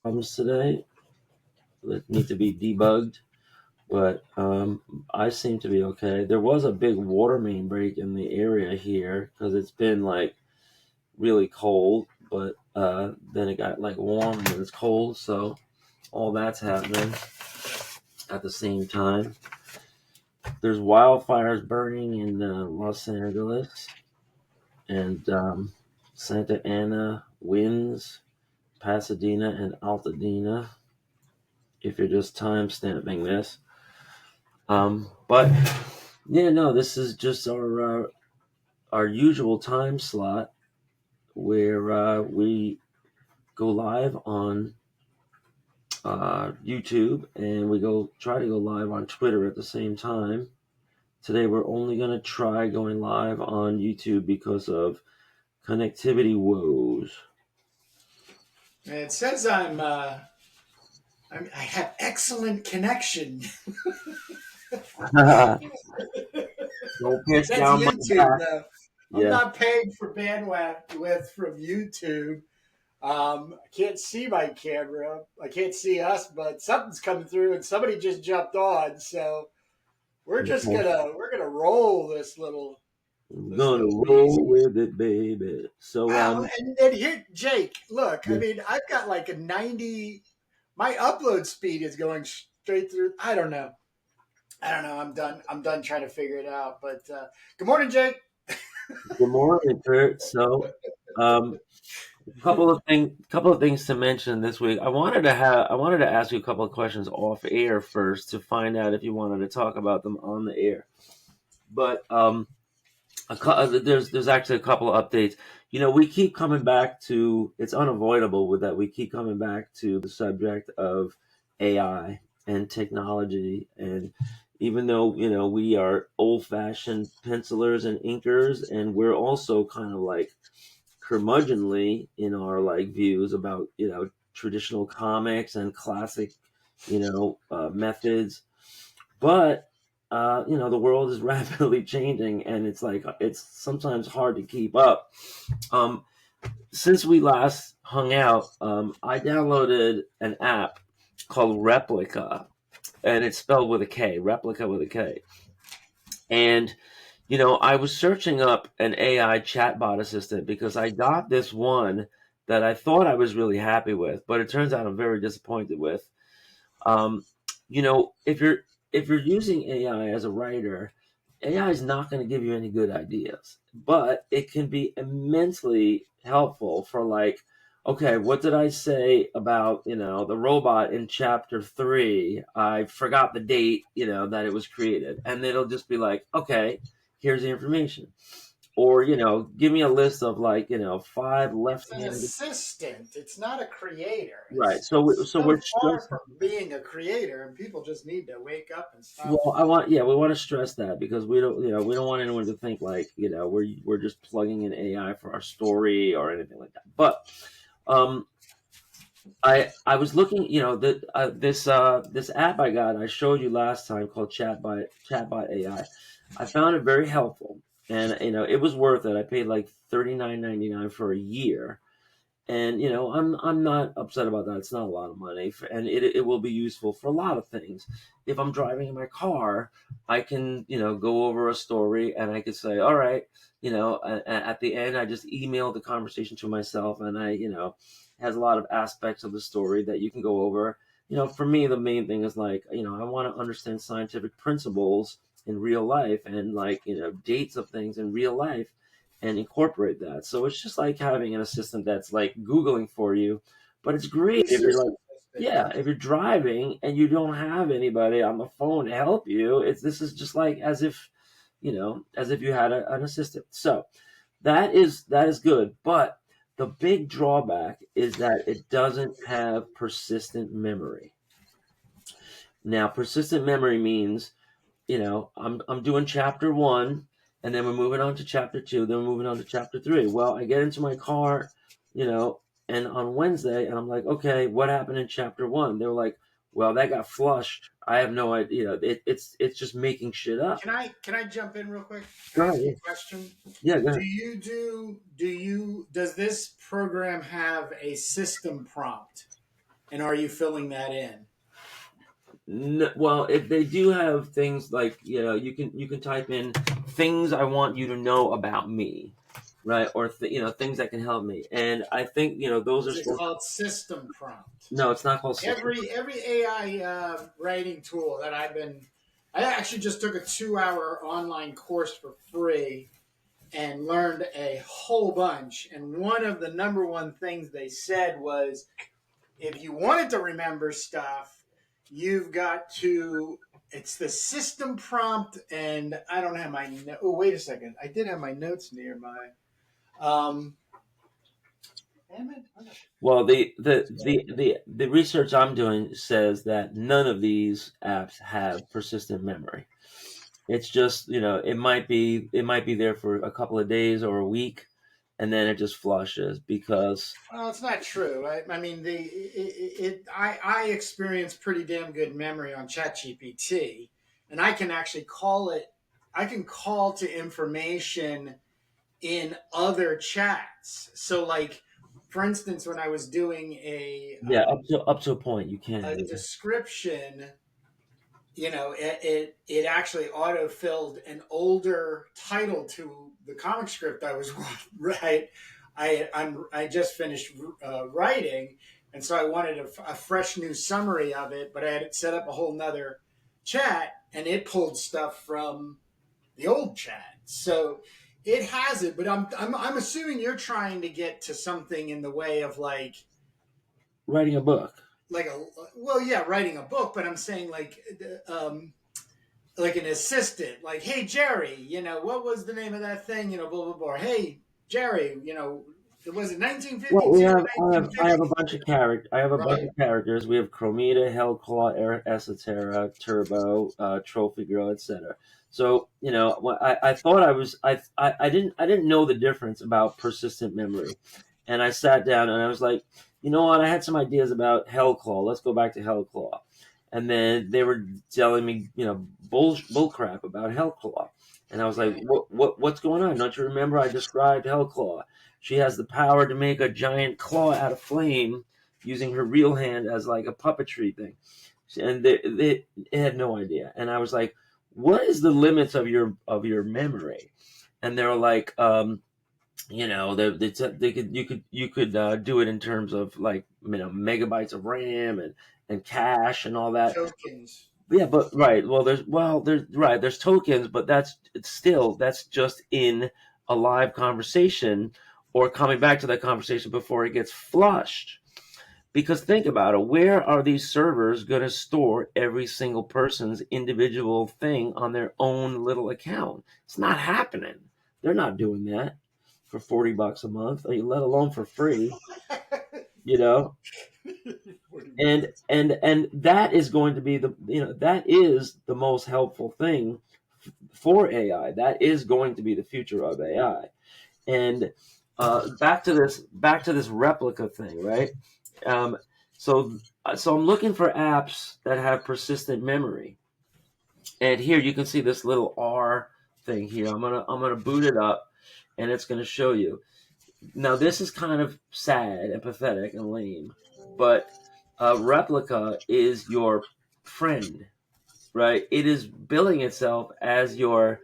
Problems today that need to be debugged, but I seem to be okay. There was a big water main break in the area here because it's been like really cold, but then it got like warm and it's cold, so all that's happening at the same time. There's wildfires burning in Los Angeles and Santa Ana winds, Pasadena and Altadena. If you're just time stamping this, but yeah, no, this is just our usual time slot where we go live on YouTube and we go try to go live on Twitter at the same time. Today we're only going to try going live on YouTube because of connectivity woes. It says I have excellent connection. Don't piss That's down my YouTube back. though. I'm Yeah. not paid for bandwidth from YouTube. I can't see my camera. I can't see us, but something's coming through, and somebody just jumped on. So Okay. we're gonna roll I'm this gonna little piece. roll with it, baby. So Wow, and here, Jake, look. I yeah. mean, I've got like a 90. My upload speed is going straight through. I don't know. I don't know. I'm done. I'm done trying to figure it out. But good morning, Jake. Good morning, Kurt. So um couple of things to mention this week. I wanted to ask you a couple of questions off air first to find out if you wanted to talk about them on the air. But there's actually a couple of updates. You know, we keep coming back to it's unavoidable with that we keep coming back to the subject of AI and technology. And even though we are old fashioned pencilers and inkers, and we're also kind of like curmudgeonly in our like views about traditional comics and classic methods, but the world is rapidly changing, and it's like it's sometimes hard to keep up. Um, since we last hung out, I downloaded an app called Replica, and it's spelled with a K, Replica with a K. And I was searching up an AI chatbot assistant because I got this one that I thought I was really happy with, but it turns out I'm very disappointed with. Um, if you're using AI as a writer, AI is not going to give you any good ideas, but it can be immensely helpful for like, okay, what did I say about the robot in chapter 3? I forgot the date that it was created, and it'll just be like, okay, here's the information, or give me a list of like five It's an left-handed. assistant. It's not a creator. Right. It's So so we're far stressed. from being a creator, and people just need to wake up and stop. Well, we want to stress that because we don't want anyone to think like, we're just plugging in AI for our story or anything like that. But, um, I was looking, this app I got, I showed you last time called Chatbot AI. I found it very helpful, and it was worth it. I paid like $39.99 for a year, and I'm not upset about that. It's not a lot of money, and it will be useful for a lot of things. If I'm driving in my car, I can go over a story, and I could say, all right, at the end, I just email the conversation to myself, and I has a lot of aspects of the story that you can go over. For me, the main thing is like I want to understand scientific principles in real life, and like dates of things in real life, and incorporate that. So it's just like having an assistant that's like Googling for you, but it's great if you're Research like, assistant. yeah, if you're driving and you don't have anybody on the phone to help you, this is just like as if you had an assistant. So that is good, but the big drawback is that it doesn't have persistent memory. Now, persistent memory means I'm doing chapter 1, and then we're moving on to chapter 2, then we're moving on to chapter 3. Well, I get into my car, you know, and on Wednesday, and I'm like, okay, what happened in chapter 1? They were like, well, that got flushed. I have no idea. It's just making shit up. Can I jump in real quick? Go Ask you ahead. a question. Yeah, go Do ahead. you does this program have a system prompt? And are you filling that in? Well, if they do have things like, you can type in things I want you to know about me, right? Or things that can help me. And I think those are Is it supposed. called system prompt? No, it's not called system. Every AI writing tool that I actually just took a 2 hour online course for free and learned a whole bunch. And one of the number one things they said was, if you wanted to remember stuff, you've got to. It's the system prompt, and I don't have my. Oh, wait a second. I did have my notes nearby. Um, Damn it. Well, the research I'm doing says that none of these apps have persistent memory. It's just, it might be there for a couple of days or a week, and then it just flushes because. Well, it's not true. I mean, I experience pretty damn good memory on ChatGPT, and I can actually call it. I can call to information in other chats. So, like, for instance, when I was doing Yeah, up to a point you can. a description, it actually auto-filled an older title to the comic script I was right. I just finished writing, and so I wanted a fresh new summary of it, but I had set up a whole nother chat, and it pulled stuff from the old chat. So it has it, but I'm assuming you're trying to get to something in the way of Writing a book. writing a book, but I'm saying like an assistant, like, hey Jerry, what was the name of that thing, blah blah blah. Hey Jerry, was it Well, 1952 or I have a 1950? bunch of Right. characters. We have Chromita, Hellclaw, Esoterra, Turbo, Trophy Girl, etc. So I thought I didn't know the difference about persistent memory, and I sat down and I was like, you know what? I had some ideas about Hellclaw. Let's go back to Hellclaw, and then they were telling me bull crap about Hellclaw, and I was like, Right. what's going on? Don't you remember I described Hellclaw? She has the power to make a giant claw out of flame using her real hand as like a puppetry thing. And they had no idea. And I was like, what is the limits of your memory? And they were like, you could do it in terms of like megabytes of RAM and cache and all that. Tokens. Yeah, but right. There's tokens, but that's just in a live conversation or coming back to that conversation before it gets flushed. Because think about it, where are these servers going to store every single person's individual thing on their own little account? It's not happening. They're not doing that for $40 a month, let alone for free, you know? And that is going to be that is the most helpful thing for AI. That is going to be the future of AI. And back to this replica thing, right? Um, so I'm looking for apps that have persistent memory, and here you can see this little R thing here. I'm gonna boot it up, and it's gonna show you. Now this is kind of sad and pathetic and lame, but replica is your friend, right? It is billing itself as your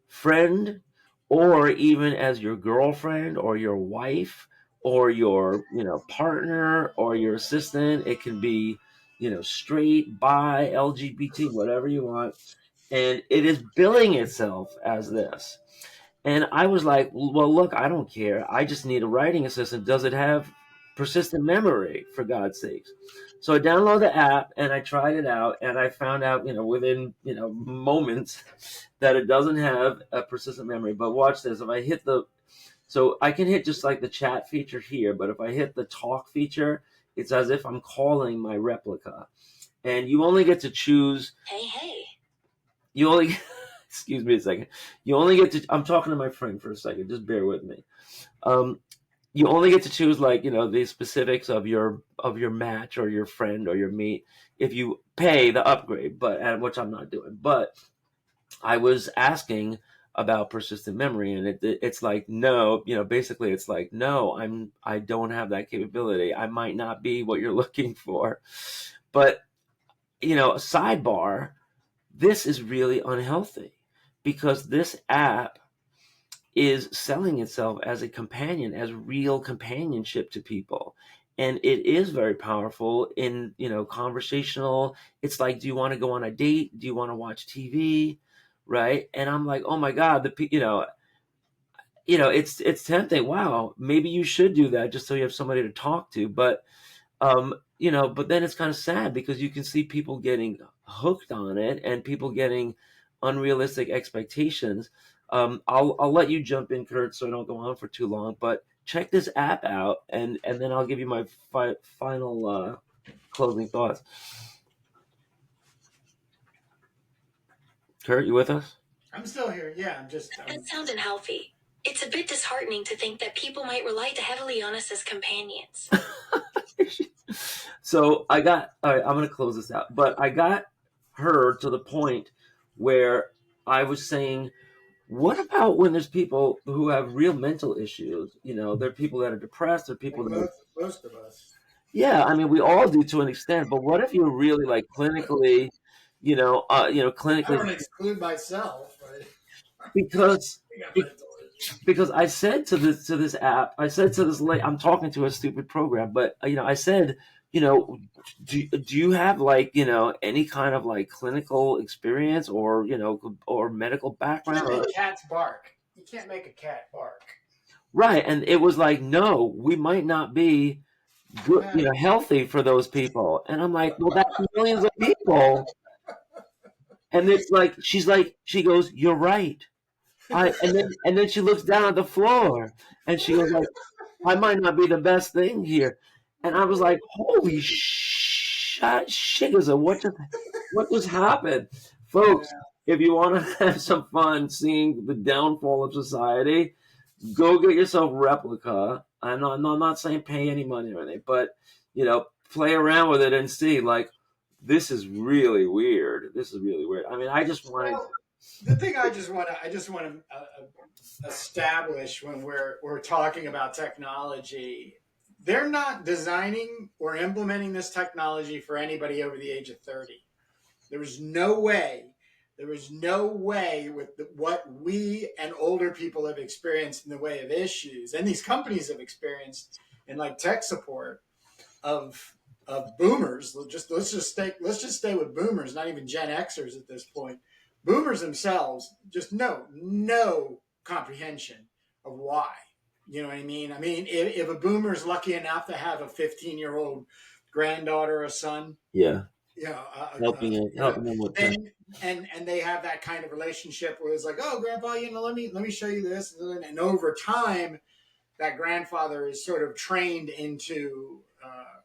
friend, or even as your girlfriend or your wife or your partner or your assistant. It can be straight, bi, LGBT, whatever you want, and it is billing itself as this. And I was like, well, look, I don't care. I just need a writing assistant. Does it have persistent memory, for God's sakes? So I downloaded the app and I tried it out, and I found out, within, moments that it doesn't have a persistent memory. But watch this. If I hit so I can hit just like the chat feature here, but if I hit the talk feature, it's as if I'm calling my replica. And you only get to choose. Hey, hey. You only excuse me a second. You only get to. I'm talking to my friend for a second. Just bear with me. Um, you only get to choose the specifics of your match or your friend or your meet if you pay the upgrade. But which I'm not doing. But I was asking about persistent memory, and it's like, no, basically it's like, no, I don't have that capability. I might not be what you're looking for. But sidebar, this is really unhealthy, because this app is selling itself as a companion, as real companionship to people. And it is very powerful in, conversational. It's like, do you want to go on a date? Do you want to watch TV? Right. And I'm like, oh my God, it's tempting. Wow, maybe you should do that just so you have somebody to talk to. But then it's kind of sad, because you can see people getting hooked on it, and people getting unrealistic expectations. I'll let you jump in, Kurt, so I don't go on for too long. But check this app out, and then I'll give you my final closing thoughts. Kurt, you with us? I'm still here. Yeah, I'm just. That sounded healthy. It's a bit disheartening to think that people might rely too heavily on us as companions. So all right, I'm going to close this out. But I got her to the point where I was saying, what about when there's people who have real mental issues? There are people that are depressed. There are people like that most of us. yeah, I mean, we all do to an extent. But what if you're really like clinically, I clinically, don't exclude myself, but because we got mental issues. because I said to this app, I said to this lady, I'm talking to a stupid program, but I said, do you have like any kind of like clinical experience, or or medical You background? can't make cats bark. You can't make a cat bark. Right, and it was like, no, we might not be good, healthy for those people. And I'm like, well, that's millions of people. And it's like, she goes, you're right. And then she looks down at the floor, and she goes like, I might not be the best thing here. And I was like, holy shit, what just happened? Folks, if you want to have some fun seeing the downfall of society, go get yourself Replica. I'm not saying pay any money or anything, but play around with it and see, like, this is really weird. This is really weird. I mean, I just wanted. Well, the thing I just want to establish when we're talking about technology, they're not designing or implementing this technology for anybody over the age of 30. There was no way. There was no way with what we and older people have experienced in the way of issues, and these companies have experienced in like tech support of boomers. Let's just stay with boomers, not even Gen Xers at this point. Boomers themselves just no comprehension of why. You know what I mean? I mean, if a boomer is lucky enough to have a 15-year-old granddaughter or son, Yeah, yeah, helping them with that. and they have that kind of relationship where it's like, oh, grandpa, let me show you this, and over time, that grandfather is sort of trained into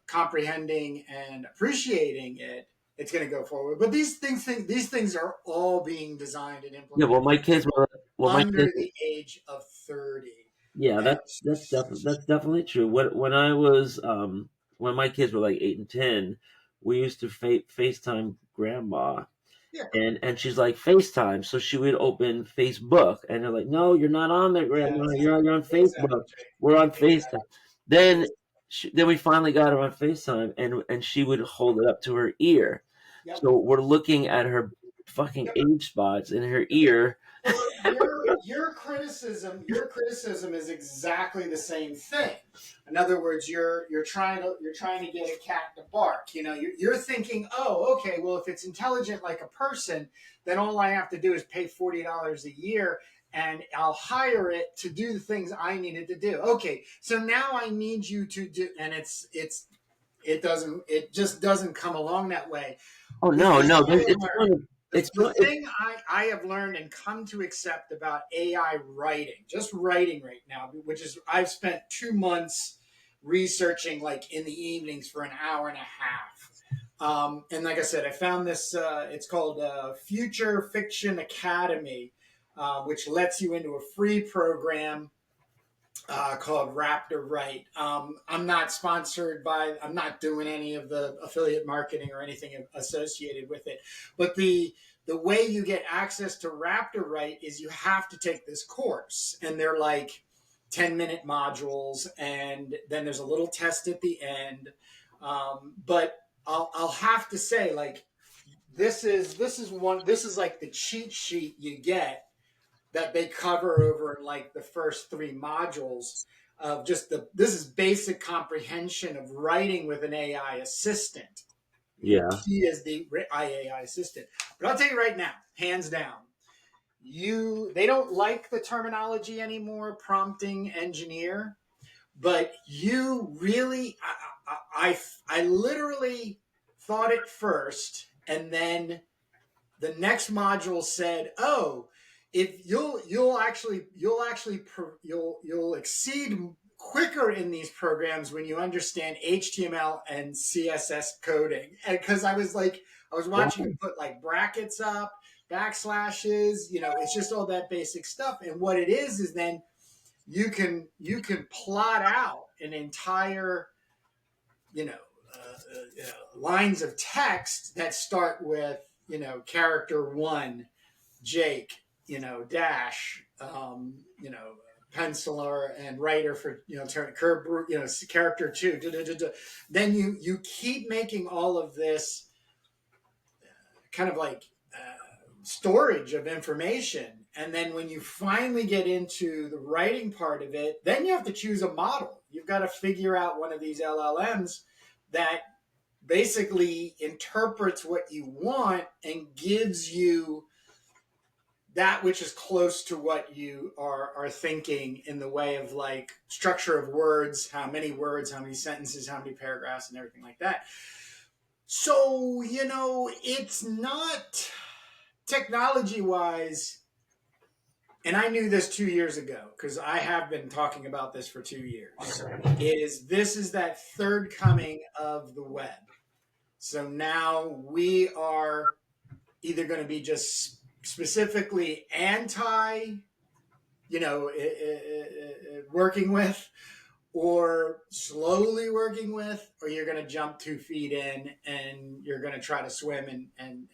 comprehending and appreciating it. It's going to go forward, but these things are all being designed and implemented. Yeah, well, my kids were under the age of 30. Yeah, that's definitely true. When my kids were like 8 and 10, we used to FaceTime grandma, Yeah. and she's like, FaceTime, so she would open Facebook, and they're like, no, you're not on there, grandma. You're on Facebook. We're on FaceTime. Then we finally got her on FaceTime, and she would hold it up to her ear. Yep. So we're looking at her fucking age spots in her ear. Well, your criticism is exactly the same thing. In other words, you're trying to get a cat to bark. You're thinking, oh, okay, well, if it's intelligent like a person, then all I have to do is pay $40 a year, and I'll hire it to do the things I need it to do. Okay, so now I need you to do, and it just doesn't come along that way. Oh no, it's the thing I have learned and come to accept about AI writing, just writing right now, which is I've spent 2 months researching, like in the evenings for an hour and a half. And like I said, I found this, it's called Future Fiction Academy, which lets you into a free program called Raptor Write. I'm not sponsored by, I'm not doing any of the affiliate marketing or anything associated with it. But the way you get access to Raptor Write is you have to take this course, and they're like 10-minute modules, and then there's a little test at the end. But I'll have to say, like, this is like the cheat sheet you get that they cover over in like the first three modules of just this is basic comprehension of writing with an AI assistant. The Yeah. key is the AI assistant. But I'll tell you right now, hands down, they don't like the terminology anymore, prompting engineer, but you really, I literally thought it first, and then the next module said, "Oh, if you'll exceed quicker in these programs when you understand HTML and CSS coding." And because I was watching Well, him put like brackets up, backslashes, it's just all that basic stuff. And what it is then you can plot out an entire you know, lines of text that start with character one, Jake, dash, penciler and writer for curve, character two. Da, da, da, da. Then you keep making all of this kind of like storage of information. And then when you finally get into the writing part of it, then you have to choose a model. You've got to figure out one of these LLMs that basically interprets what you want and gives you that which is close to what you are thinking in the way of like structure of words, how many sentences, how many paragraphs, and everything like that. So, it's not technology wise, and I knew this 2 years ago because I have been talking about this for 2 years, this is that third coming of the web. So now we are either going to be just specifically anti, working with, or slowly working with, or you're going to jump 2 feet in and you're going to try to swim and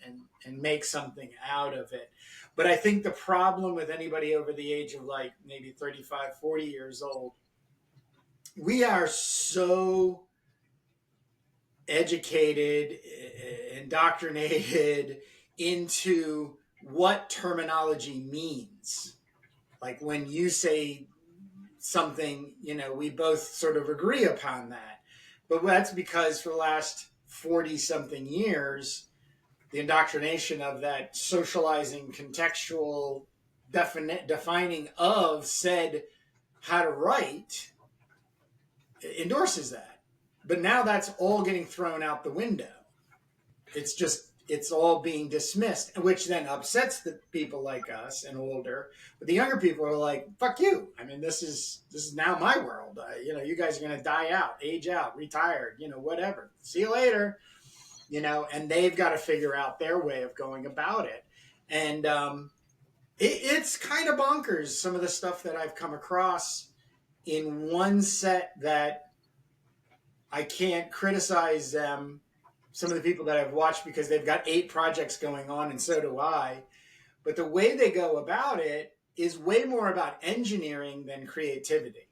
make something out of it. But I think the problem with anybody over the age of like maybe 35, 40 years old, we are so educated, indoctrinated into what terminology means. Like when you say something, we both sort of agree upon that. But that's because for the last 40 something years, the indoctrination of that socializing, contextual defining of said how to write endorses that. But now that's all getting thrown out the window. It's all being dismissed, which then upsets the people like us and older. But the younger people are like, "Fuck you!" I mean, this is now my world. You guys are gonna die out, age out, retired, whatever. See you later. And they've got to figure out their way of going about it. And it's kind of bonkers, some of the stuff that I've come across in one set that I can't criticize them. Some of the people that I've watched because they've got 8 projects going on, and so do I. But the way they go about it is way more about engineering than creativity.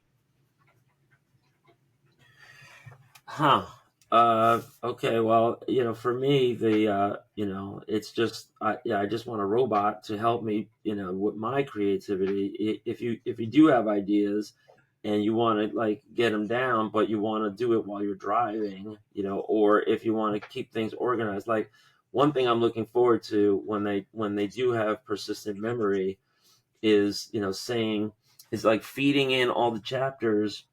Huh. Okay. Well, for me, it's just, I just want a robot to help me, with my creativity. If you do have ideas and you want to like get them down, but you want to do it while you're driving, or if you want to keep things organized, like one thing I'm looking forward to when they do have persistent memory is, saying is like feeding in all the chapters,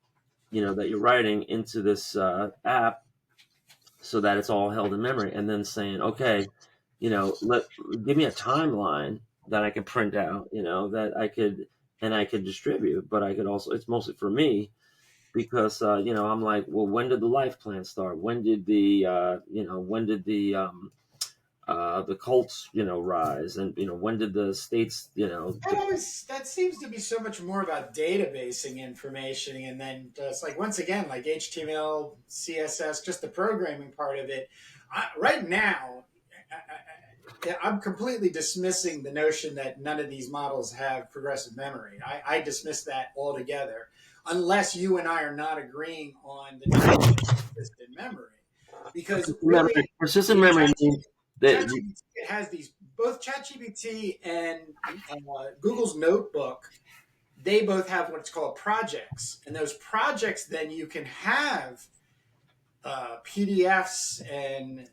that you're writing into this app so that it's all held in memory, and then saying, okay, give me a timeline that I can print out, that I could distribute, but I could also, it's mostly for me because, I'm like, well, when did the life plan start? When did the the cults, rise, and when did the states, That seems to be so much more about databasing information, and then just like once again, like HTML, CSS, just the programming part of it. Right now, I'm completely dismissing the notion that none of these models have progressive memory. I dismiss that altogether, unless you and I are not agreeing on the definition of persistent memory, because really, persistent in memory means that. ChatGPT, it has these both ChatGPT and Google's Notebook. They both have what's called projects, and those projects then you can have PDFs and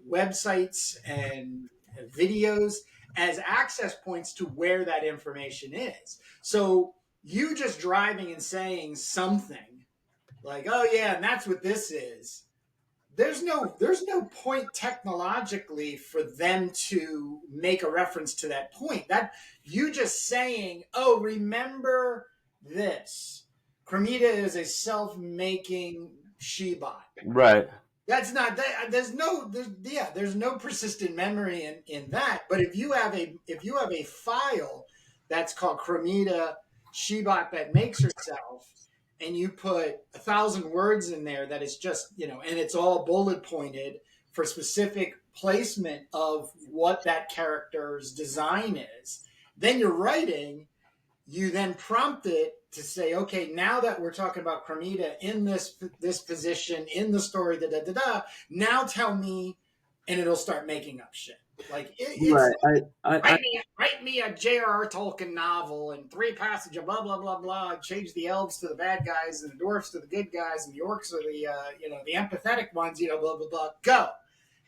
websites and videos as access points to where that information is. So you just driving and saying something like, "Oh yeah, and that's what this is." There's no point technologically for them to make a reference to that point. That you just saying, "Oh, remember this. Cremita is a self-making Shebot." Right. That's not that. There's no persistent memory in that. But if you have a file that's called Cremita Shebot that makes herself, and you put 1,000 words in there that is just and it's all bullet pointed for specific placement of what that character's design is, then you're writing. You then prompt it to say, okay, now that we're talking about Cremita in this position in the story, now tell me, and it'll start making up shit. Like it's Right. write me a J.R.R. Tolkien novel and 3 passages of blah blah blah blah. Change the elves to the bad guys and the dwarfs to the good guys and the orcs are the the empathetic ones. Blah blah blah. Go.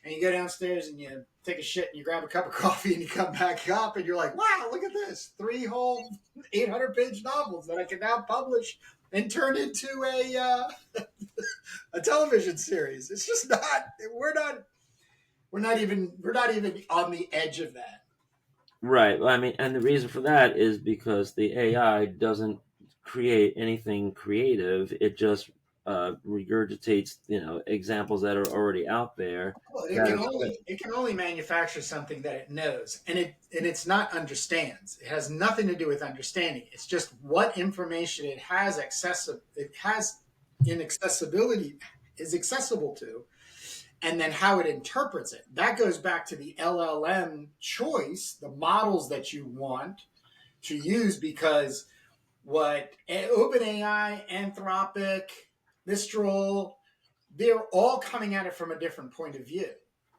And you go downstairs and you take a shit and you grab a cup of coffee and you come back up and you're like, wow, look at this. 3 whole 800-page novels that I can now publish and turn into a television series. It's just not. We're not even on the edge of that. Right. Well, I mean, and the reason for that is because the AI doesn't create anything creative. It just regurgitates, examples that are already out there. Well, it can only manufacture something that it knows, and it's not understands. It has nothing to do with understanding. It's just what information it has in accessibility is accessible to, and then how it interprets it. That goes back to the LLM choice, the models that you want to use, because what OpenAI, Anthropic, Mistral, they're all coming at it from a different point of view.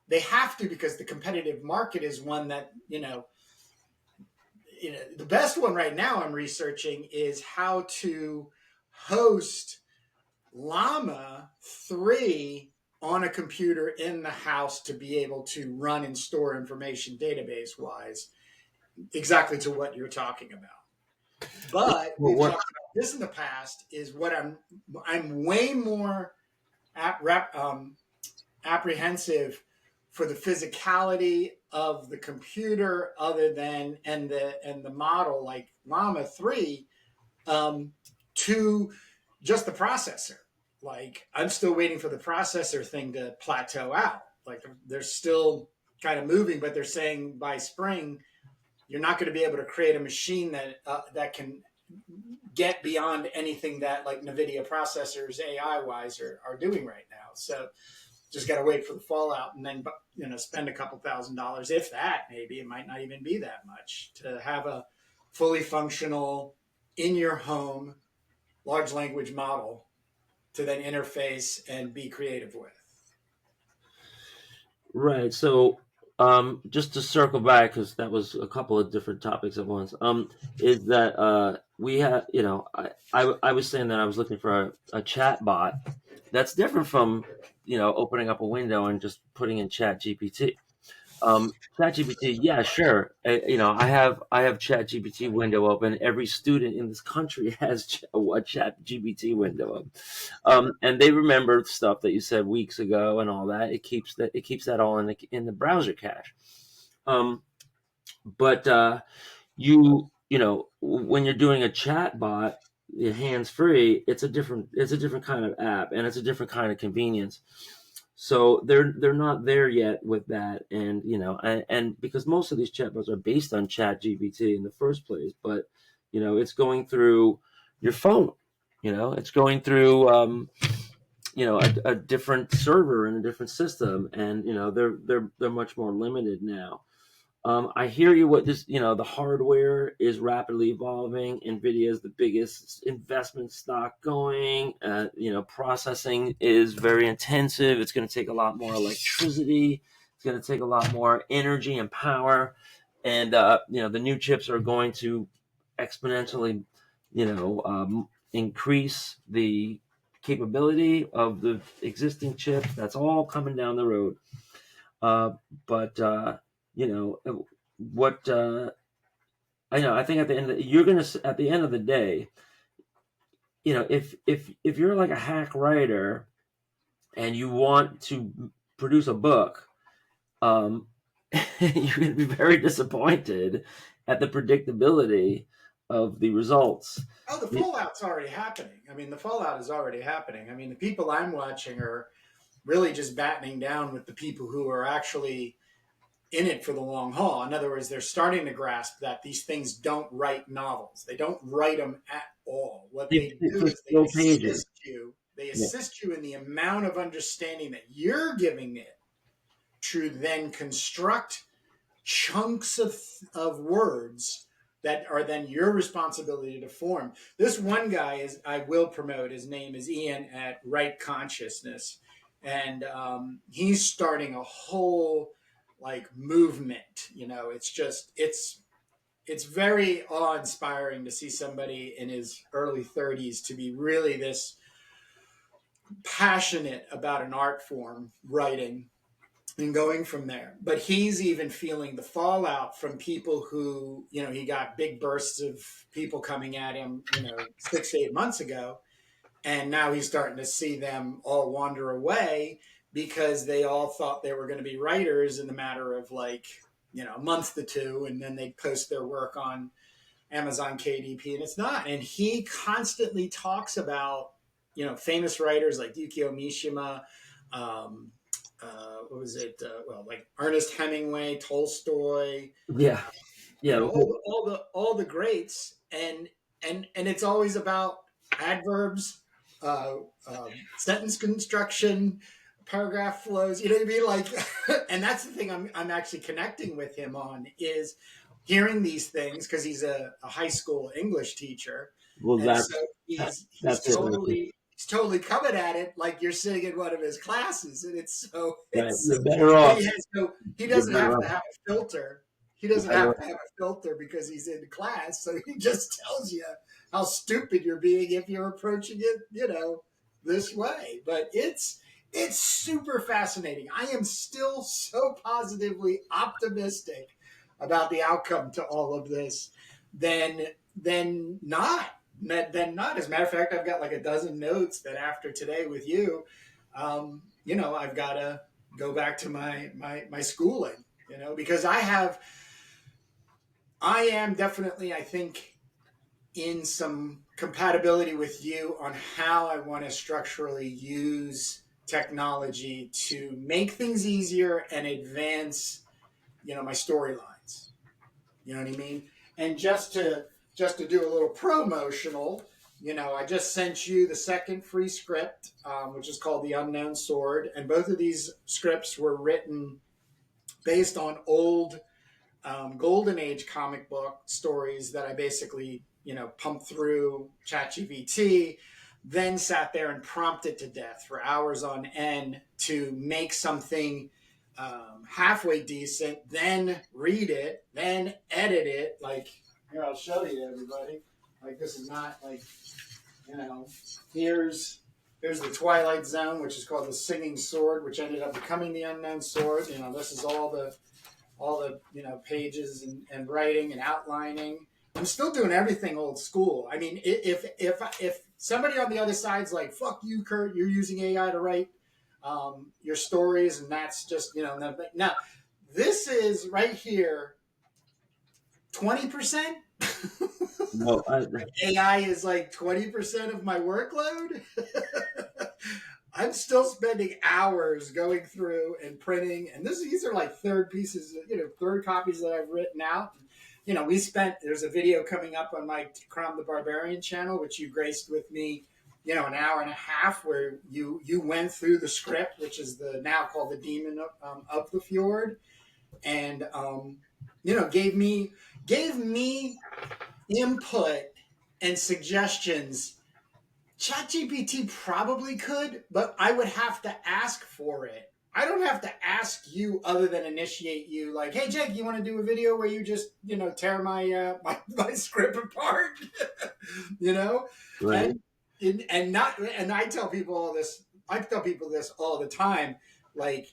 They have to, because the competitive market is one that, the best one right now I'm researching is how to host Llama 3 on a computer in the house to be able to run and store information database wise, exactly to what you're talking about. But we've talked about this in the past. Is what I'm way more apprehensive for the physicality of the computer, other than and the model like Llama 3, to just the processor. Like I'm still waiting for the processor thing to plateau out. Like they're still kind of moving, but they're saying by spring you're not going to be able to create a machine that can get beyond anything that like NVIDIA processors AI wise are doing right now. So just got to wait for the fallout and then spend a couple $1,000s, if that. Maybe it might not even be that much, to have a fully functional in your home large language model to then interface and be creative with. Right. So, just to circle back, because that was a couple of different topics at once, is that we have, I was saying that I was looking for a chat bot that's different from, opening up a window and just putting in Chat GPT. ChatGPT, yeah, sure. I have ChatGPT window open. Every student in this country has a ChatGPT window open, and they remember stuff that you said weeks ago and all that. It keeps that all in the browser cache. But when you're doing a chat bot, hands free, it's a different kind of app, and it's a different kind of convenience. So they're not there yet with that, and and because most of these chatbots are based on Chat GPT in the first place, but it's going through your phone. It's going through a different server and a different system, and they're much more limited now. I hear you. What this, the hardware is rapidly evolving. Nvidia is the biggest investment stock going. Processing is very intensive. It's going to take a lot more electricity. It's going to take a lot more energy and power. And the new chips are going to exponentially, increase the capability of the existing chips. That's all coming down the road. But you know what I know. I think at the end of at the end of the day, if you're like a hack writer and you want to produce a book, um, you're going to be very disappointed at the predictability of the results. Oh, the fallout's already happening. I mean, the fallout is already happening. I mean, the people I'm watching are really just battening down with the people who are actually in it for the long haul. In other words, they're starting to grasp that these things don't write novels. They don't write them at all. What they do For is they full pages. assist you. They Yeah. assist you in the amount of understanding that you're giving it to then construct chunks of words that are then your responsibility to form. This one guy is, I will promote, his name is Ian at Right Consciousness. And he's starting a whole like movement. It's very awe-inspiring to see somebody in his early 30s to be really this passionate about an art form, writing, and going from there. But he's even feeling the fallout from people who, he got big bursts of people coming at him, 6 to 8 months ago. And now he's starting to see them all wander away because they all thought they were going to be writers in the matter of like, a month to two. And then they post their work on Amazon KDP, and it's not. And he constantly talks about, famous writers like Yukio Mishima, what was it? Like Ernest Hemingway, Tolstoy, Yeah. Yeah. all the greats, and it's always about adverbs, sentence construction, paragraph flows. You know what I mean? Like, and that's the thing I'm actually connecting with him on is hearing these things because he's a high school English teacher, Well, and so that's it. he's totally coming at it like you're sitting in one of his classes, and Right. You're better off. He doesn't have to have a filter. He doesn't have to have a filter because he's in class, so he just tells you how stupid you're being if you're approaching it, this way. But it's super fascinating. I am still so positively optimistic about the outcome to all of this than not. As a matter of fact, I've got like a dozen notes that after today with you, I've got to go back to my schooling, because I am definitely, I think, in some compatibility with you on how I want to structurally use technology to make things easier and advance, my storylines. You know what I mean? And just to do a little promotional, I just sent you the second free script, which is called The Unknown Sword. And both of these scripts were written based on old Golden Age comic book stories that I basically, pumped through ChatGPT, then sat there and prompted to death for hours on end to make something halfway decent, then read it, then edit it. Like, here, I'll show you, everybody. Like, this is not like, here's the Twilight Zone, which is called the Singing Sword, which ended up becoming the Unknown Sword. This is all the pages and writing and outlining. I'm still doing everything old school. I mean, if somebody on the other side's like, "Fuck you, Kurt, you're using AI to write your stories," and that's just now, this is right here, 20%. No, AI is like 20% of my workload. I'm still spending hours going through and printing, and these are like third pieces, third copies that I've written out. There's a video coming up on my Crom the Barbarian channel, which you graced with me, an hour and a half, where you went through the script, which is the now called the Demon of the Fjord, and gave me input and suggestions. ChatGPT probably could, but I would have to ask for it. I don't have to ask you other than initiate you. Like, hey, Jake, you want to do a video where you just, tear my script apart, you know, Right. and I tell people all this. I tell people this all the time. Like,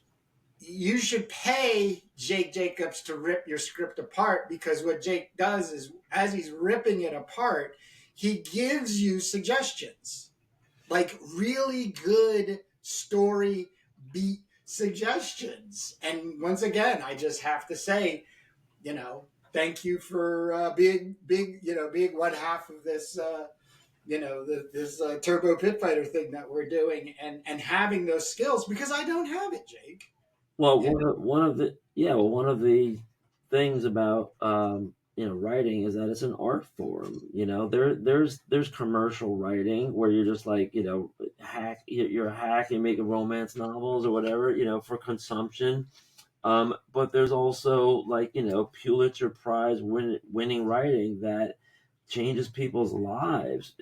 you should pay Jake Jacobs to rip your script apart, because what Jake does is, as he's ripping it apart, he gives you suggestions, like really good story beat suggestions. And once again, I just have to say, thank you for being one half of this. This Turbo Pit Fighter thing that we're doing, and having those skills, because I don't have it, Jake. Well, Yeah. one of the things about writing is that it's an art form. There's commercial writing where you're just like you're a hack, you're making romance novels or whatever, for consumption. But there's also like Pulitzer Prize winning writing that changes people's lives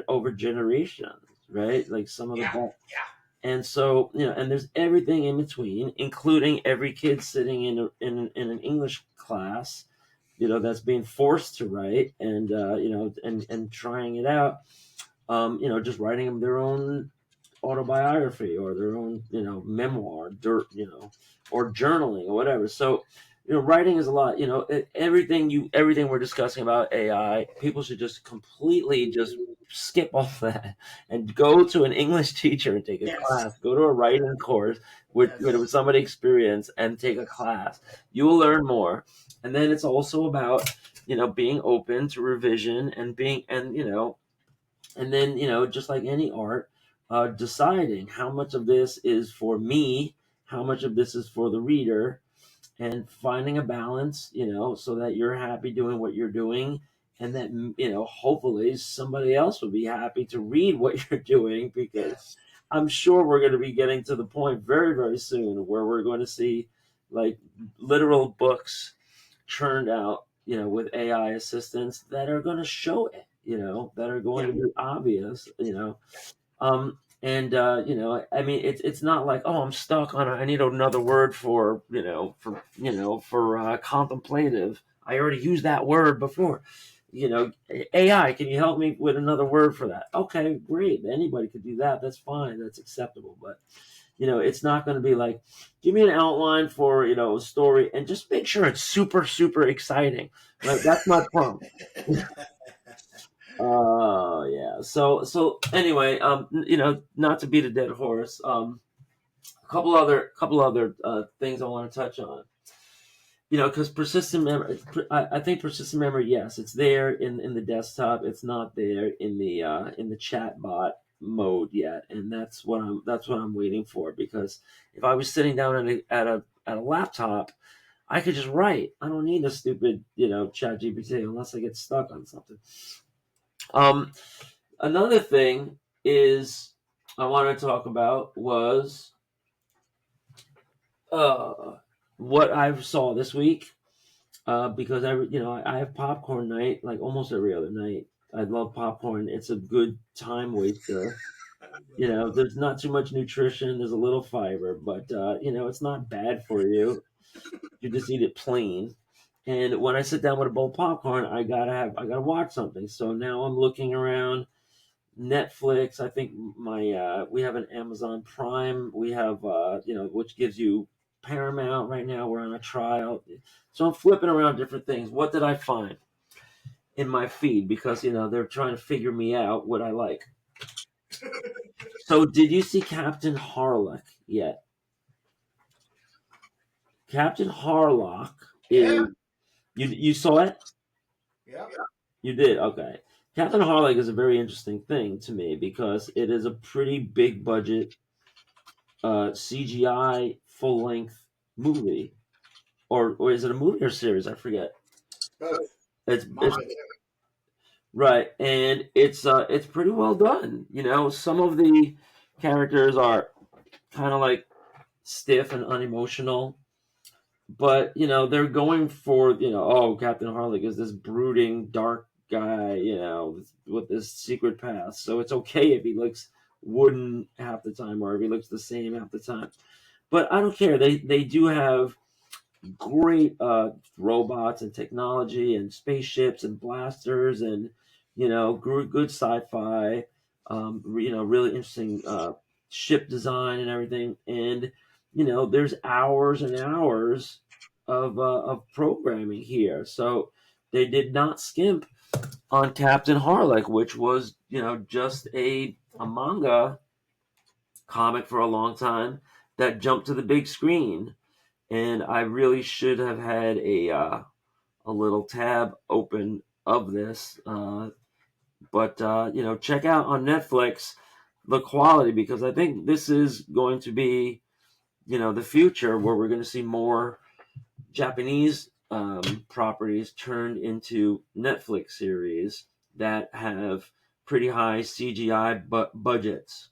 over generations, right? Like some of the Yeah. best. Yeah. And so, and there's everything in between, including every kid sitting in an English class, that's being forced to write, and and trying it out, just writing their own autobiography or their own memoir, or journaling or whatever. So writing is a lot. Everything we're discussing about AI, people should just completely just skip all that and go to an English teacher and take a Yes. class. Go to a writing course Yes. with somebody experienced and take a class. You will learn more. And then it's also about being open to revision and being and then just like any art, deciding how much of this is for me, how much of this is for the reader, and finding a balance, so that you're happy doing what you're doing, and that hopefully somebody else will be happy to read what you're doing, because Yes. I'm sure we're going to be getting to the point very, very soon where we're going to see like literal books churned out, with AI assistants that are going to show it, that are going Yeah. to be obvious, and I mean, it's not like, oh, I'm stuck on I need another word for contemplative. I already used that word before. AI, can you help me with another word for that? Okay, great. Anybody could do that. That's fine. That's acceptable. But it's not going to be like, give me an outline for a story, and just make sure it's super, super exciting. Right? That's my prompt. Oh yeah. So anyway, not to beat a dead horse. A couple other things I want to touch on. Because persistent memory, I think persistent memory, yes, it's there in the desktop. It's not there in the chat bot mode yet, and that's what I'm waiting for. Because if I was sitting down at a laptop, I could just write. I don't need a stupid chat GPT unless I get stuck on something. Um, Another thing is I want to talk about was what I saw this week, because I have popcorn night like almost every other night. I love popcorn. It's a good time waster. There's not too much nutrition. There's a little fiber, but it's not bad for you. You just eat it plain. And when I sit down with a bowl of popcorn, I gotta watch something. So now I'm looking around Netflix. I think we have an Amazon Prime. We have which gives you Paramount right now. We're on a trial, so I'm flipping around different things. What did I find in my feed? Because they're trying to figure me out what I like. So did you see Captain Harlock yet? Captain Harlock Yeah. is you saw it? Yeah. You did, okay. Captain Harlock is a very interesting thing to me because it is a pretty big budget. CGI full length movie, or is it a movie or series? I forget. Both. It's Manga. right, and it's pretty well done. Some of the characters are kind of like stiff and unemotional, but they're going for Captain Harlock is this brooding dark guy, with this secret past. So it's okay if he looks wooden half the time or if he looks the same half the time. But I don't care. They do have great robots and technology and spaceships and blasters and good sci-fi, really interesting ship design and everything. And there's hours and hours of programming here. So they did not skimp on Captain Harlock, which was just a manga comic for a long time that jumped to the big screen. And I really should have had a little tab open of this, but check out on Netflix the quality, because I think this is going to be the future, where we're going to see more Japanese properties turned into Netflix series that have pretty high CGI budgets.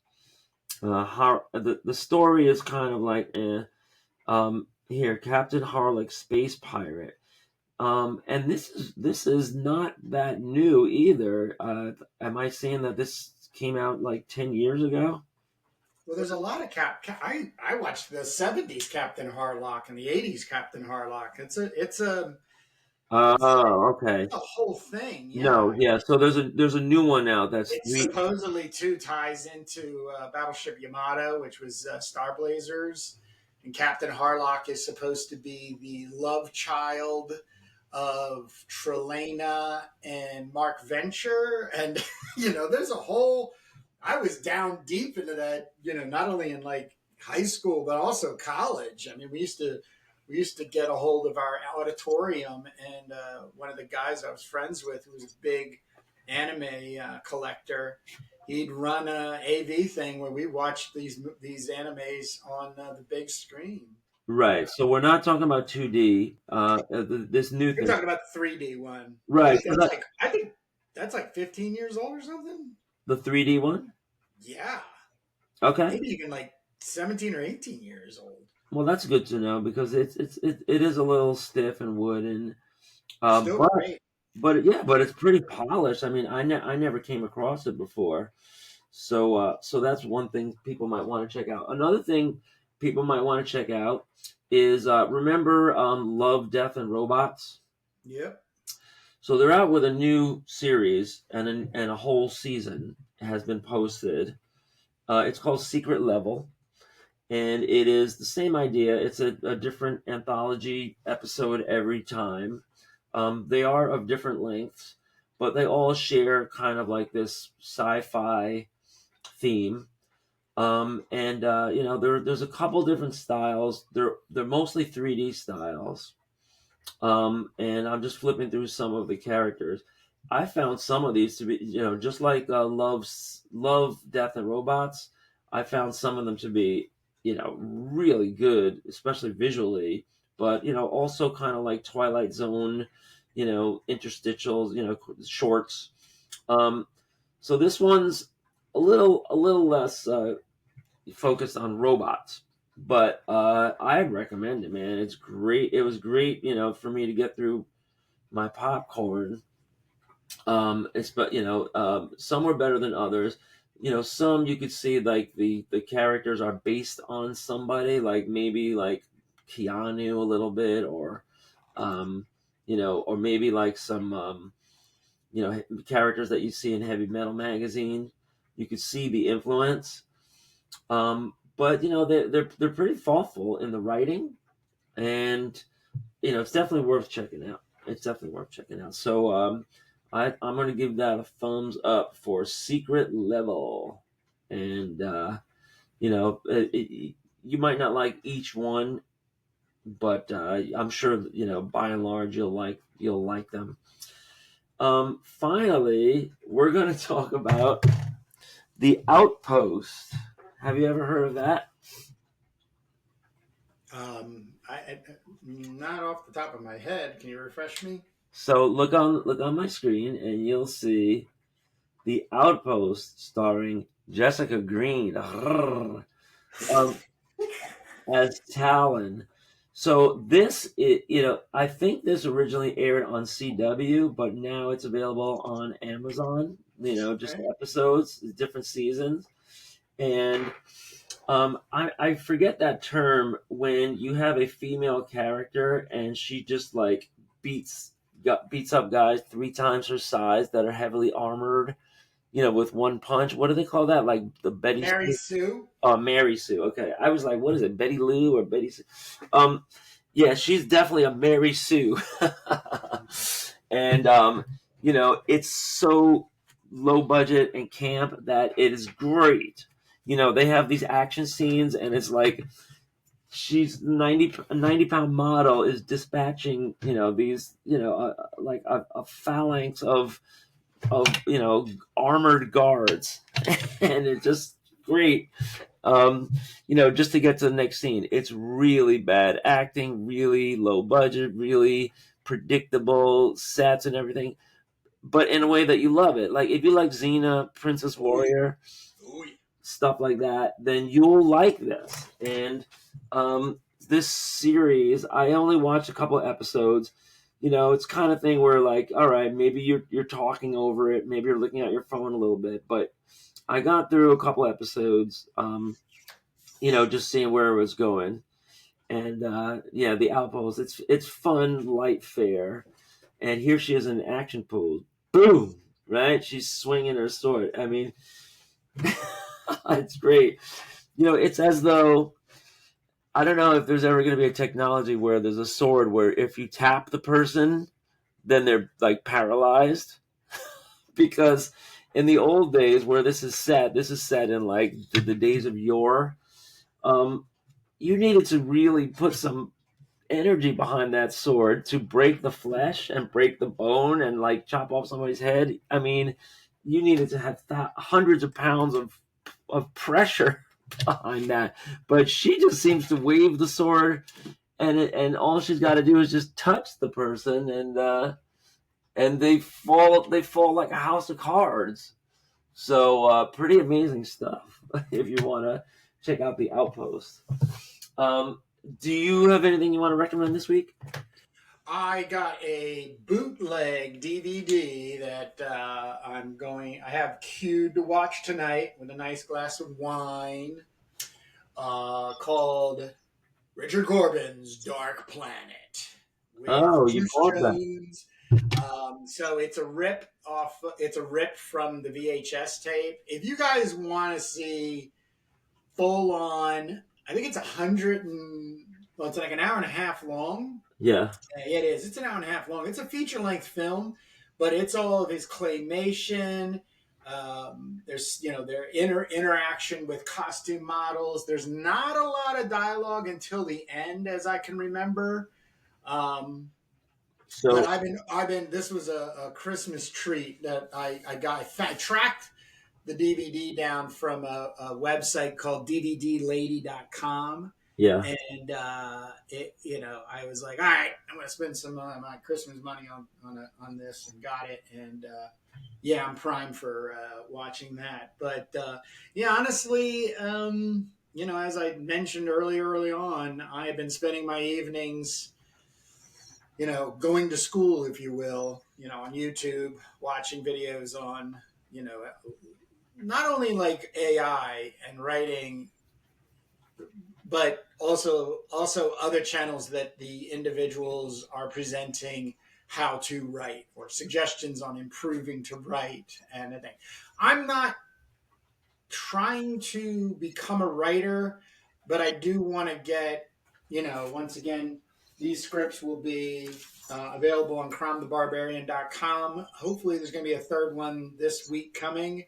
The story is kind of like here, Captain Harlock, space pirate. And this is not that new either. Am I saying that this came out like 10 years ago? Well, there's a lot of I watched the '70s Captain Harlock and the '80s Captain Harlock. It's Okay. a whole thing. No, Yeah. yeah. So there's a new one now that's It supposedly too ties into Battleship Yamato, which was Star Blazers, and Captain Harlock is supposed to be the love child of Trelana and Mark Venture, and there's a whole. I was down deep into that, not only in like high school but also college. I mean, we used to get a hold of our auditorium, and one of the guys I was friends with, who was a big anime collector, he'd run a AV thing where we watched these animes on the big screen. right. So we're not talking about 2D. This new You're thing, talking about the 3D one. right? So I think that's like 15 years old or something. the 3D one. Yeah, Okay. maybe even like 17 or 18 years old. Well, that's good to know, because it is a little stiff and wooden, Still but great. but it's pretty polished. I mean, I never came across it before. So that's one thing people might want to check out. Another thing people might want to check out is, remember Love, Death, and Robots? Yep. So they're out with a new series, and a whole season has been posted. It's called Secret Level, and it is the same idea. It's a different anthology episode every time. They are of different lengths, but they all share kind of like this sci-fi theme. And there's a couple different styles. They're mostly 3D styles. And I'm just flipping through some of the characters. I found some of these to be, just like Love, Death, and Robots. I found some of them to be, really good, especially visually. But also kind of like Twilight Zone, interstitials, shorts. Um, so this one's a little less focused on robots, but I'd recommend it, man. It's great. It was great, for me to get through my popcorn. It's but some were better than others. Some you could see like the characters are based on somebody, like maybe like Keanu a little bit, or or maybe like some characters that you see in Heavy Metal magazine. You could see the influence. But they're pretty thoughtful in the writing, and it's definitely worth checking out. It's definitely worth checking out. So I'm going to give that a thumbs up for Secret Level, and you might not like each one, but I'm sure by and large you'll like them. Finally, we're going to talk about The Outpost. Have you ever heard of that? Not off the top of my head. Can you refresh me? So look on my screen, and you'll see The Outpost starring Jessica Green as Talon. So I think this originally aired on CW, but now it's available on Amazon. Just Okay. episodes, different seasons, and I forget that term when you have a female character and she just like beats beats up guys 3 times her size that are heavily armored, with one punch. What do they call that? Like the Betty Mary Sue? Sue. Oh, Mary Sue. Okay, I was like, what is it, Betty Lou or Betty Sue? Um, yeah, she's definitely a Mary Sue, and it's so low budget and camp that it is great. They have these action scenes, and it's like she's 90 pound model is dispatching these like a phalanx of armored guards, and it's just great. Just to get to the next scene, it's really bad acting, really low budget, really predictable sets and everything, but in a way that you love it. Like if you like Xena, Princess Oh yeah. Warrior, Oh yeah. stuff like that, then you'll like this. And this series, I only watched a couple of episodes. It's kind of thing where like, all right, maybe you're talking over it, maybe you're looking at your phone a little bit, but I got through a couple episodes, just seeing where it was going. And yeah, The Outpost, it's fun, light fare. And here she is in an action pool. Boom! Right? She's swinging her sword. I mean, it's great. It's as though I don't know if there's ever going to be a technology where there's a sword where if you tap the person, then they're like paralyzed. Because in the old days where this is set in like the days of yore. You needed to really put some energy behind that sword to break the flesh and break the bone and like chop off somebody's head. I mean, you needed to have hundreds of pounds of pressure behind that. But she just seems to wave the sword, and all she's got to do is just touch the person, and they fall like a house of cards. So pretty amazing stuff if you want to check out The Outpost. Um, do you have anything you want to recommend this week? I got a bootleg DVD that I have queued to watch tonight with a nice glass of wine. Called Richard Corbin's Dark Planet with Oh, you Juice bought that. Jones. So it's a rip off. It's a rip from the VHS tape. If you guys want to see full on, I think it's 100 and well, it's like an hour and a half long. Yeah. It is. It's an hour and a half long. It's a feature length film, but it's all of his claymation. There's their interaction with costume models. There's not a lot of dialogue until the end, as I can remember. Um, but So I've been. This was a Christmas treat that I got. I tracked the DVD down from a website called dvdlady.com. yeah. And I was like, all right, I'm going to spend some of my Christmas money on this, and got it. And yeah, I'm primed for watching that. But yeah, honestly, as I mentioned early on, I have been spending my evenings, going to school, if you will, on YouTube, watching videos on, not only like AI and writing, but also other channels that the individuals are presenting how to write or suggestions on improving to write and a thing. I'm not trying to become a writer, but I do want to get, once again, these scripts will be available on cromthebarbarian.com. Hopefully, there's going to be a third one this week coming.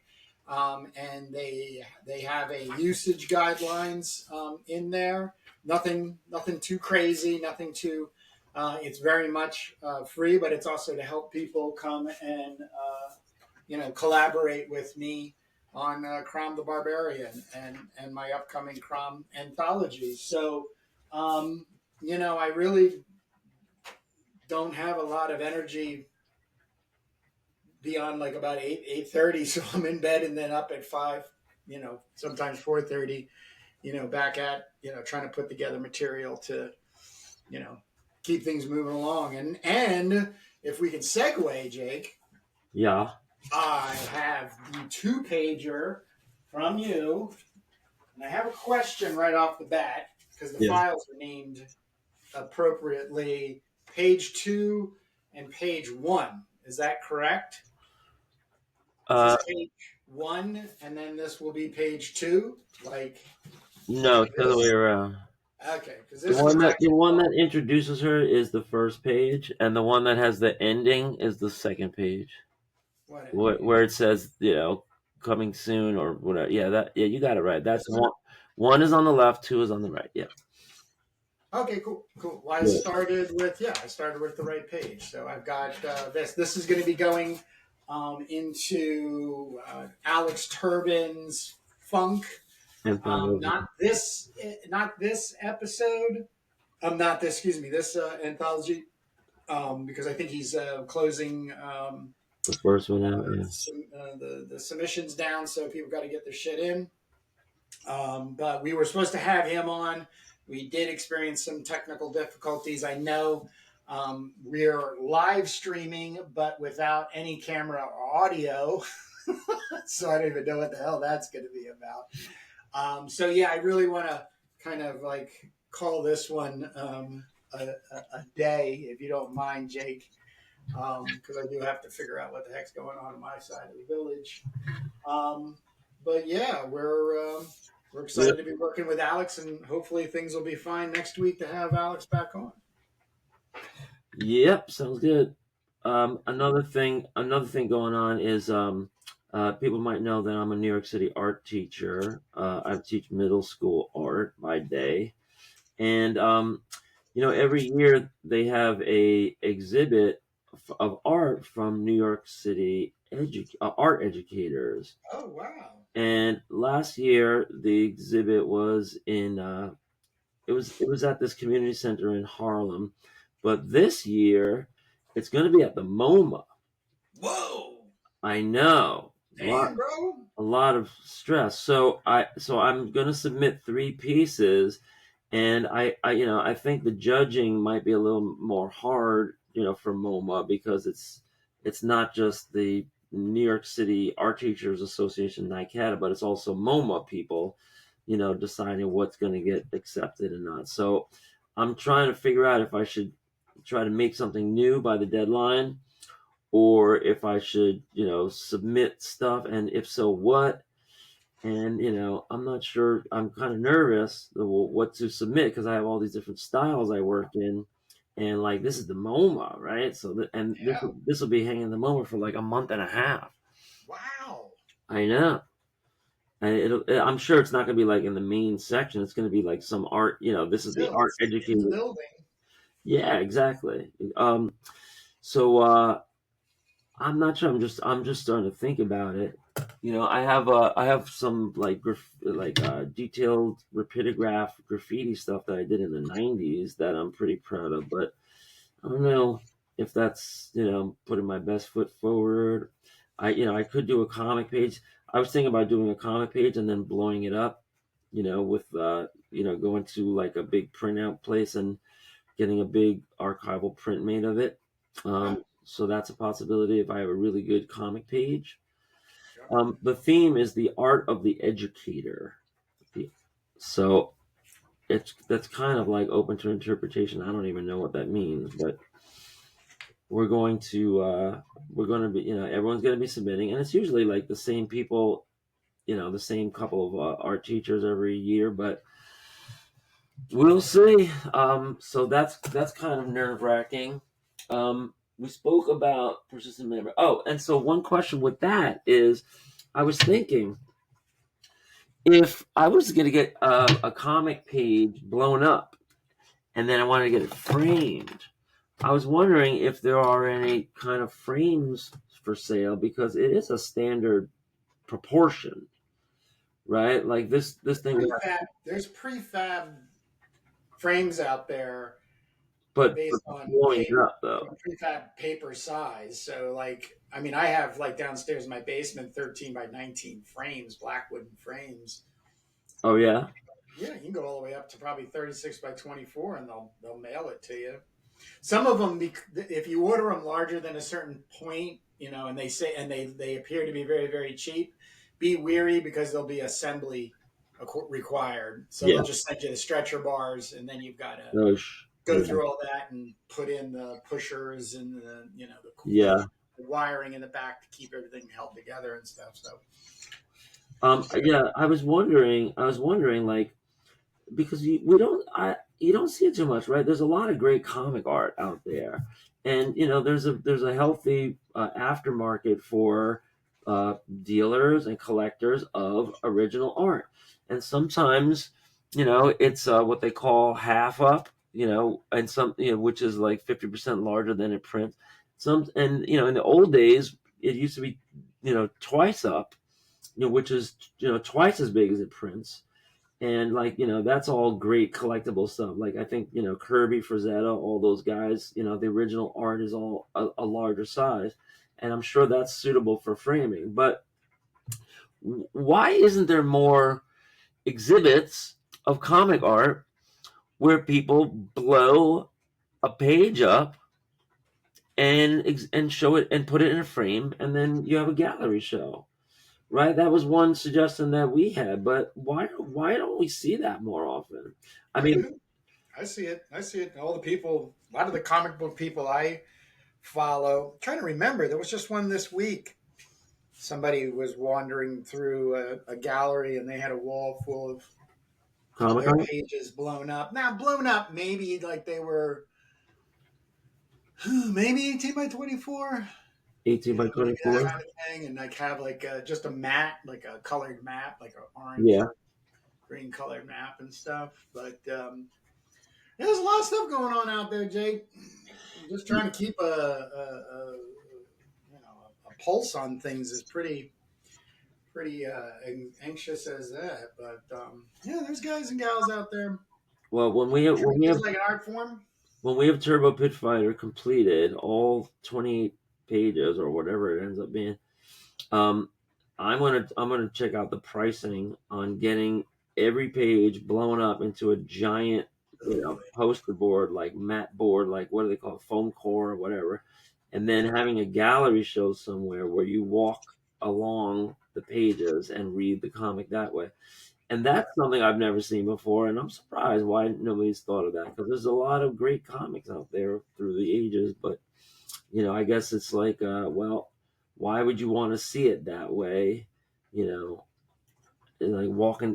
And they have a usage guidelines in there. Nothing too crazy. Nothing too. It's very much free, but it's also to help people come and collaborate with me on Crom the Barbarian and my upcoming Crom anthology. So I really don't have a lot of energy beyond like about 8:30, so I'm in bed and then up at 5, sometimes 4:30, back at, trying to put together material to, you know, keep things moving along. And if we can segue, Jake, Yeah. I have the 2-pager from you, and I have a question right off the bat because the Yeah. files are named appropriately, page 2 and page 1. Is that correct? Is this page 1 and then this will be page 2? No, Like it's the other way this? around. Okay, because The this is one that introduces her is the first page, and the one that has the ending is the second page, where it says, coming soon or whatever. Yeah, you got it right. That's one. One is on the left, two is on the right. Yeah. Okay, cool. Well, I Yeah. started with the right page. So I've got this. This is going to be going into Alex Turbin's Funk. Not this episode. Not this. Excuse me. This anthology. Because I think he's closing The first one out. Yeah. the submissions down, so people got to get their shit in. But we were supposed to have him on. We did experience some technical difficulties. I know we're live streaming, but without any camera or audio. So I don't even know what the hell that's going to be about. So yeah, I really want to kind of like call this one a day, if you don't mind, Jake, because I do have to figure out what the heck's going on my side of the village. But yeah, we're excited to be working with Alex, and hopefully things will be fine next week to have Alex back on. Yep, sounds good. Another thing going on is people might know that I'm a New York City art teacher. I teach middle school art by day, and every year they have a exhibit of art from New York City art educators. Oh wow! And last year the exhibit was in it was at this community center in Harlem, but this year it's going to be at the MoMA. Whoa! I know. Damn, bro. A lot of stress. So I'm going to submit 3 pieces, and I think the judging might be a little more hard, for MoMA, because it's not just the New York City Art Teachers Association NICATA, but it's also MoMA people, deciding what's going to get accepted and not. So I'm trying to figure out if I should try to make something new by the deadline, or if I should, submit stuff, and if so, what. And I'm not sure. I'm kind of nervous what to submit, because I have all these different styles I work in, and like this is the MoMA, right? So this will be hanging the MoMA for like a month and a half. Wow. I know. And I'm sure it's not going to be like in the main section. It's going to be like some art. This is the art educator building. Yeah, exactly. So I'm not sure. I'm just starting to think about it. I have some like detailed rapidograph graffiti stuff that I did in the '90s that I'm pretty proud of, but I don't know if that's putting my best foot forward. I could do a comic page. I was thinking about doing a comic page and then blowing it up, with going to like a big printout place and getting a big archival print made of it. So that's a possibility if I have a really good comic page. The theme is the art of the educator. So that's kind of like open to interpretation. I don't even know what that means, but we're going to be, everyone's going to be submitting, and it's usually like the same people, the same couple of art teachers every year, but we'll see. So that's kind of nerve wracking. We spoke about persistent memory. Oh, and so one question with that is, I was thinking, if I was going to get a comic page blown up and then I wanted to get it framed, I was wondering if there are any kind of frames for sale, because it is a standard proportion, right? Like this thing. There's prefab frames out there but based on blowing it up you know, though. prefab paper size. So like, I mean, I have like downstairs in my basement, 13 by 19 frames, black wooden frames. Oh yeah. Yeah, you can go all the way up to probably 36 by 24, and they'll mail it to you. Some of them, if you order them larger than a certain point, you know, and they appear to be very very cheap, be weary because there'll be assembly required. So Yeah. they'll just send you the stretcher bars, and then you've got to go Yeah. through all that and put in the pushers and the Yeah. the wiring in the back to keep everything held together and stuff. So Yeah, I was wondering. Like, because you don't see it too much, right? There's a lot of great comic art out there, and there's a healthy aftermarket for dealers and collectors of original art, and sometimes it's what they call half up, and some which is like 50% larger than it prints. Some and in the old days it used to be twice up, which is twice as big as it prints, and like that's all great collectible stuff. Like I think Kirby, Frazetta, all those guys, the original art is all a larger size, and I'm sure that's suitable for framing. But why isn't there more exhibits of comic art where people blow a page up and show it and put it in a frame, and then you have a gallery show? Right, that was one suggestion that we had, but why don't we see that more often? I I mean, do. I see it. I see it. All the people, a lot of the comic book people I follow. I'm trying to remember, there was just one this week. Somebody was wandering through a gallery and they had a wall full of Comic their Con, pages blown up. Now, blown up, maybe like they were maybe 18 by 24, 18 by maybe that 24. kind of thing, and like have like just a map, like a colored map, like an orange Yeah. or green colored map and stuff. But yeah, there's a lot of stuff going on out there, Jake. I'm just trying to keep a pulse on things is pretty anxious as that. But yeah, there's guys and gals out there Well, treating this like an art form. when we have Turbo Pit Fighter completed, all 28 pages or whatever it ends up being, um, I'm gonna check out the pricing on getting every page blown up into a giant, Oh boy. poster board, like mat board, like what do they call it, foam core or whatever, and then having a gallery show somewhere where you walk along the pages and read the comic that way. And that's something I've never seen before, and I'm surprised why nobody's thought of that, because there's a lot of great comics out there through the ages. But I guess it's like, well, why would you want to see it that way? You know, like walking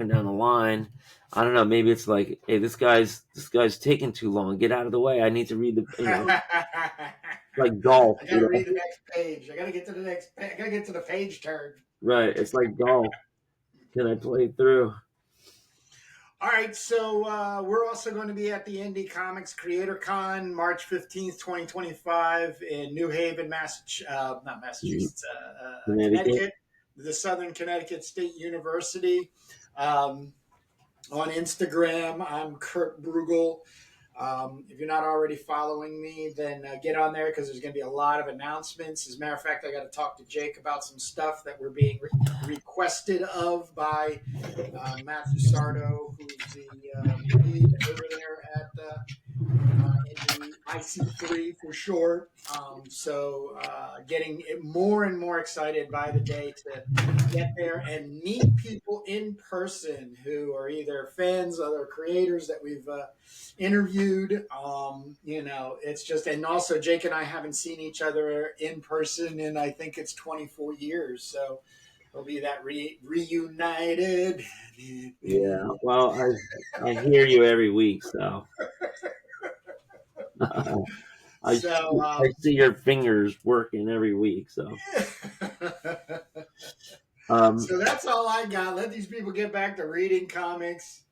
down the line. I don't know. Maybe it's like, hey, this guy's taking too long. Get out of the way. I need to read the, I like golf. gotta read the next page. I gotta get to the next. I gotta get to the page turn. Right. It's like golf. Can I play through? All right, so we're also going to be at the Indie Comics Creator Con March 15th, 2025 in New Haven, not Massachusetts, Connecticut. Connecticut, the Southern Connecticut State University. On Instagram, I'm Kurt Brugel. If you're not already following me, then get on there because there's going to be a lot of announcements. As a matter of fact, I got to talk to Jake about some stuff that we're being requested of by Matthew Sardo, who's the lead over there at in the IC3 for short. So getting more and more excited by the day to get there and meet people in person who are either fans, other creators that we've interviewed. It's just, and also Jake and I haven't seen each other in person in I think it's 24 years. So it'll be that reunited. Yeah. Well, I hear you every week, so. I see your fingers working every week, so. So that's all I got. Let these people get back to reading comics,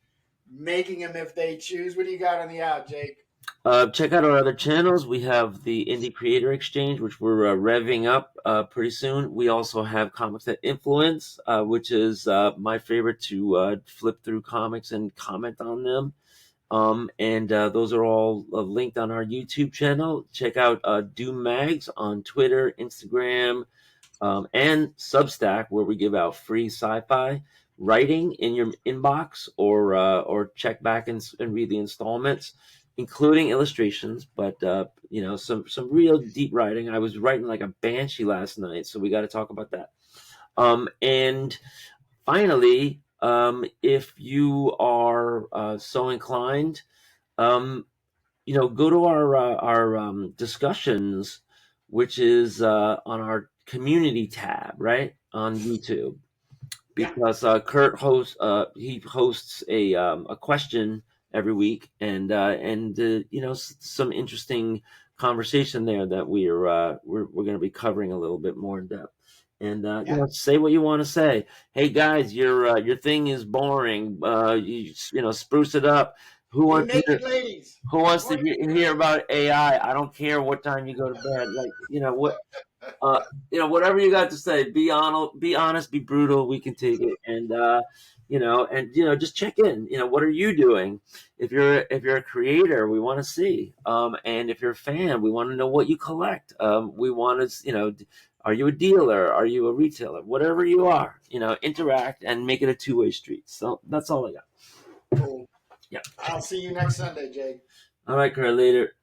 making them if they choose. What do you got on the out, Jake? Check out our other channels. We have the Indie Creator Exchange, which we're revving up pretty soon. We also have Comics That Influence, which is my favorite to flip through comics and comment on them. And those are all linked on our YouTube channel. Check out Doom Mags on Twitter, Instagram, and Substack, where we give out free sci-fi writing in your inbox, or check back and read the installments, including illustrations. But some real deep writing. I was writing like a banshee last night, so we got to talk about that. And finally, if you are so inclined, go to our discussions, which is on our community tab, right, on YouTube, Yeah. because Kurt he hosts a question every week, and some interesting conversation there that we're going to be covering a little bit more in depth. And Yeah. say what you want to say. Hey guys, your thing is boring. Spruce it up. Who You wants to naked ladies. who wants to Morning. hear about AI? I don't care what time you go to bed. Like, what, whatever you got to say. Be honest, be brutal. We can take it, just check in. What are you doing? If you're a creator, we want to see. And if you're a fan, we want to know what you collect. We want to, are you a dealer? Are you a retailer? Whatever you are, interact and make it a two-way street. So that's all I got. Cool. Yeah. I'll see you next Sunday, Jake. All right, Kurt. Later.